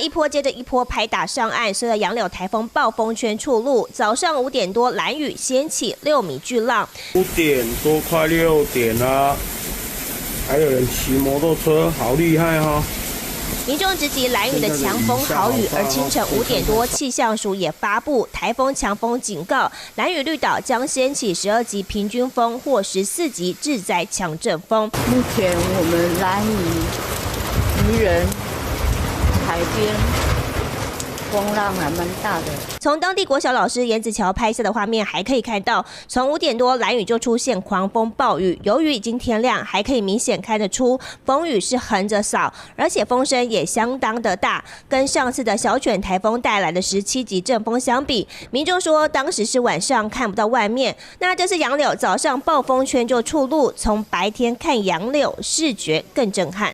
一波接着一波拍打上岸，随着杨柳台风暴风圈触陆，早上5点多兰屿掀起6米巨浪，5点多快6点啦，还有人骑摩托车，好厉害哈！民众直击兰屿的强风豪雨，而清晨5点多，气象署也发布台风强风警告，兰屿绿岛将掀起12级平均风或14级致灾强阵风。目前我们兰屿、渔人、海边风浪还蛮大的。从当地国小老师颜子乔拍摄的画面还可以看到，从5点多兰屿就出现狂风暴雨，由于已经天亮，还可以明显看得出风雨是横着扫，而且风声也相当的大，跟上次的小犬台风带来的17级阵风相比，民众说当时是晚上看不到外面，那这次杨柳早上暴风圈就触陆，从白天看杨柳视觉更震撼。